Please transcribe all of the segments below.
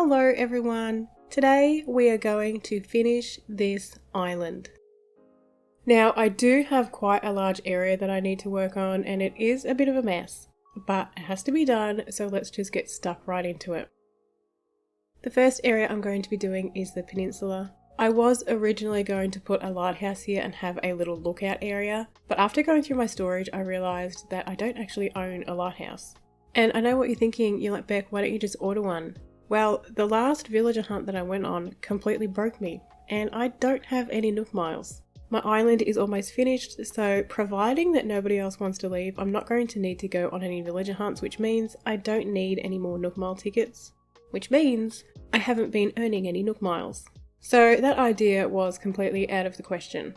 Hello everyone! Today we are going to finish this island. Now I do have quite a large area that I need to work on and it is a bit of a mess, but it has to be done, so let's just get stuck right into it. The first area I'm going to be doing is the peninsula. I was originally going to put a lighthouse here and have a little lookout area, but after going through my storage I realised that I don't actually own a lighthouse. And I know what you're thinking, you're like, Beck, why don't you just order one? Well, the last villager hunt that I went on completely broke me, and I don't have any Nook miles. My island is almost finished, so providing that nobody else wants to leave, I'm not going to need to go on any villager hunts, which means I don't need any more Nook mile tickets, which means I haven't been earning any Nook miles. So that idea was completely out of the question.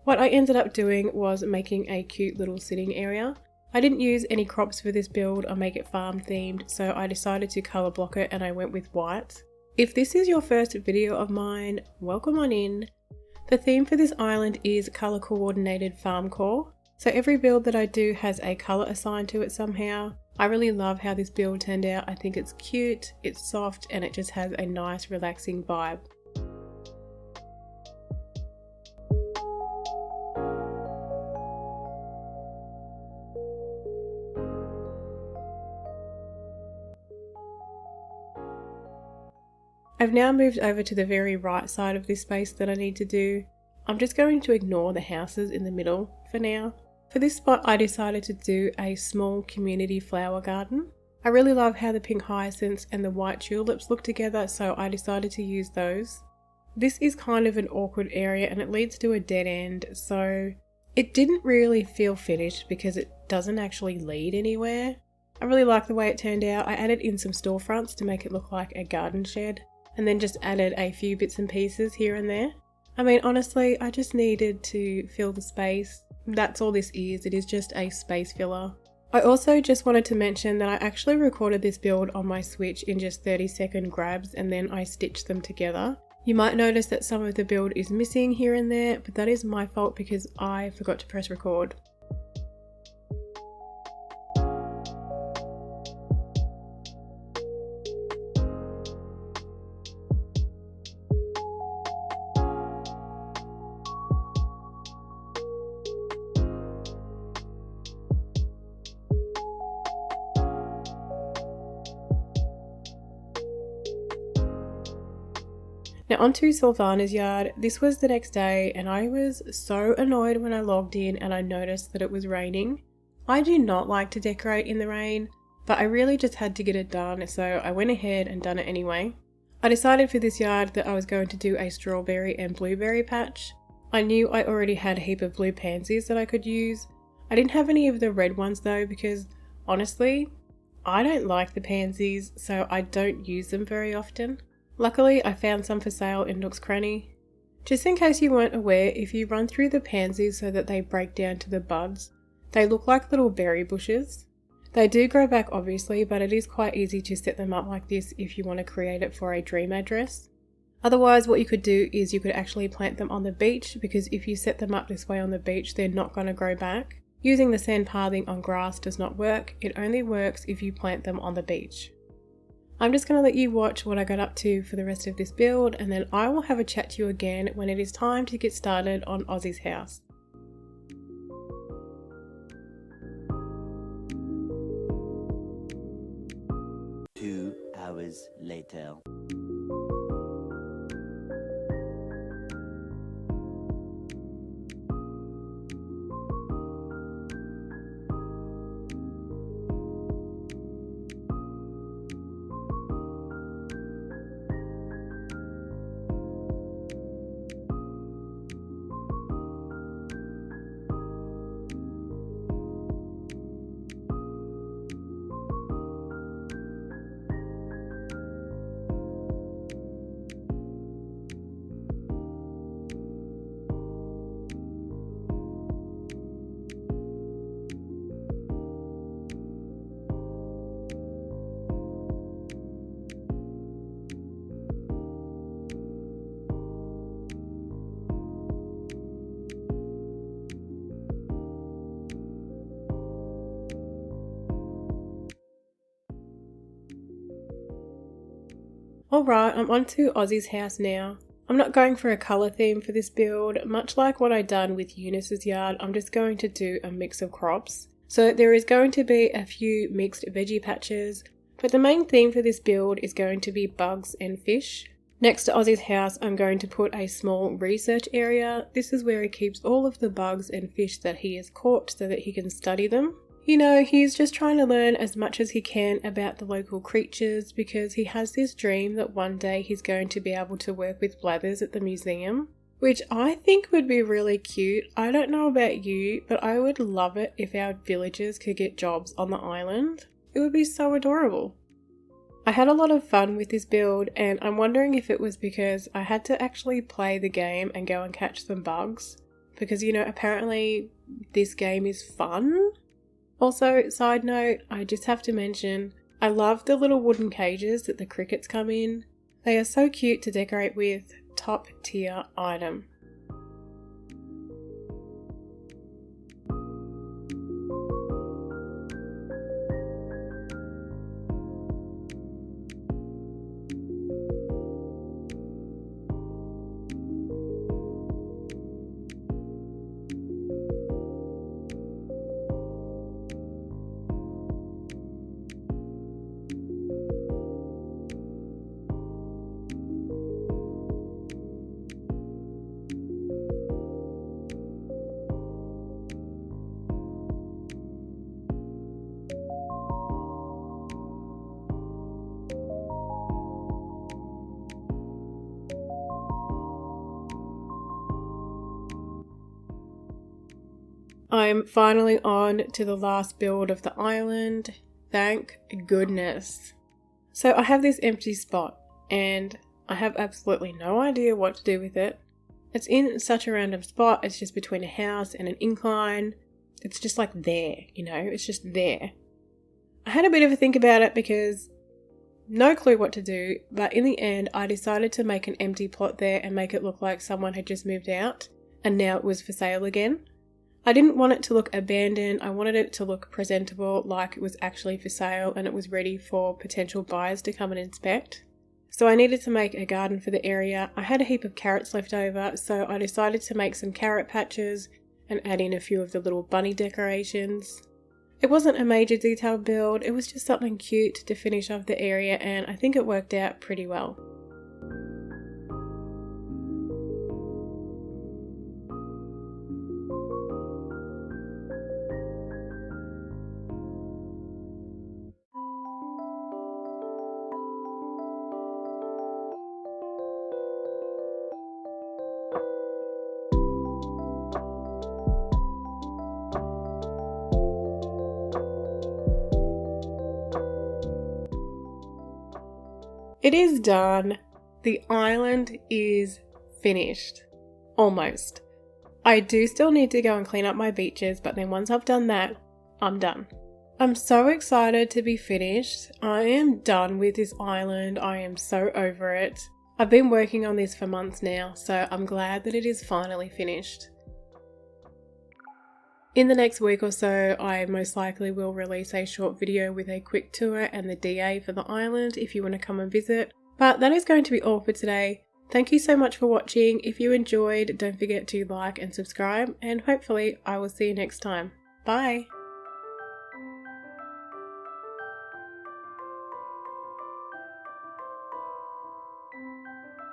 What I ended up doing was making a cute little sitting area. I didn't use any crops for this build or make it farm themed, so I decided to colour block it and I went with white. If this is your first video of mine, welcome on in. The theme for this island is colour coordinated farm core. So every build that I do has a colour assigned to it somehow. I really love how this build turned out. I think it's cute, it's soft, and it just has a nice relaxing vibe. I've now moved over to the very right side of this space that I need to do. I'm just going to ignore the houses in the middle for now. For this spot I decided to do a small community flower garden. I really love how the pink hyacinths and the white tulips look together, so I decided to use those. This is kind of an awkward area and it leads to a dead end, so it didn't really feel finished because it doesn't actually lead anywhere. I really like the way it turned out. I added in some storefronts to make it look like a garden shed, and then just added a few bits and pieces here and there. I mean, honestly, I just needed to fill the space. That's all this is, it is just a space filler. I also just wanted to mention that I actually recorded this build on my Switch in just 30-second grabs and then I stitched them together. You might notice that some of the build is missing here and there, but that is my fault because I forgot to press record. Now onto Sylvana's yard. This was the next day and I was so annoyed when I logged in and I noticed that it was raining. I do not like to decorate in the rain, but I really just had to get it done, so I went ahead and done it anyway. I decided for this yard that I was going to do a strawberry and blueberry patch. I knew I already had a heap of blue pansies that I could use. I didn't have any of the red ones though because honestly, I don't like the pansies, so I don't use them very often. Luckily, I found some for sale in Nook's Cranny. Just in case you weren't aware, if you run through the pansies so that they break down to the buds, they look like little berry bushes. They do grow back obviously, but it is quite easy to set them up like this if you want to create it for a dream address. Otherwise, what you could do is you could actually plant them on the beach, because if you set them up this way on the beach, they're not going to grow back. Using the sand pathing on grass does not work. It only works if you plant them on the beach. I'm just going to let you watch what I got up to for the rest of this build, and then I will have a chat to you again when it is time to get started on Aussies House. Two hours later. Alright, I'm on to Aussies House now. I'm not going for a colour theme for this build, much like what I'd done with Eunice's yard. I'm just going to do a mix of crops. So there is going to be a few mixed veggie patches, but the main theme for this build is going to be bugs and fish. Next to Aussie's house, I'm going to put a small research area. This is where he keeps all of the bugs and fish that he has caught so that he can study them. You know, he's just trying to learn as much as he can about the local creatures because he has this dream that one day he's going to be able to work with blathers at the museum, which I think would be really cute. I don't know about you, but I would love it if our villagers could get jobs on the island. It would be so adorable. I had a lot of fun with this build, and I'm wondering if it was because I had to actually play the game and go and catch some bugs. Because, you know, apparently this game is fun. Also, side note, I just have to mention, I love the little wooden cages that the crickets come in. They are so cute to decorate with. Top tier item. I'm finally on to the last build of the island. Thank goodness. So I have this empty spot and I have absolutely no idea what to do with it. It's in such a random spot. It's just between a house and an incline. It's just like there, you know, it's just there. I had a bit of a think about it because no clue what to do, but in the end I decided to make an empty plot there and make it look like someone had just moved out and now it was for sale again. I didn't want it to look abandoned, I wanted it to look presentable, like it was actually for sale and it was ready for potential buyers to come and inspect. So I needed to make a garden for the area. I had a heap of carrots left over, so I decided to make some carrot patches and add in a few of the little bunny decorations. It wasn't a major detailed build, it was just something cute to finish off the area and I think it worked out pretty well. It is done. The island is finished. Almost. I do still need to go and clean up my beaches, but then once I've done that, I'm done. I'm so excited to be finished. I am done with this island. I am so over it. I've been working on this for months now, so I'm glad that it is finally finished. In the next week or so, I most likely will release a short video with a quick tour and the DA for the island if you want to come and visit. But that is going to be all for today. Thank you so much for watching. If you enjoyed, don't forget to like and subscribe, and hopefully I will see you next time. Bye!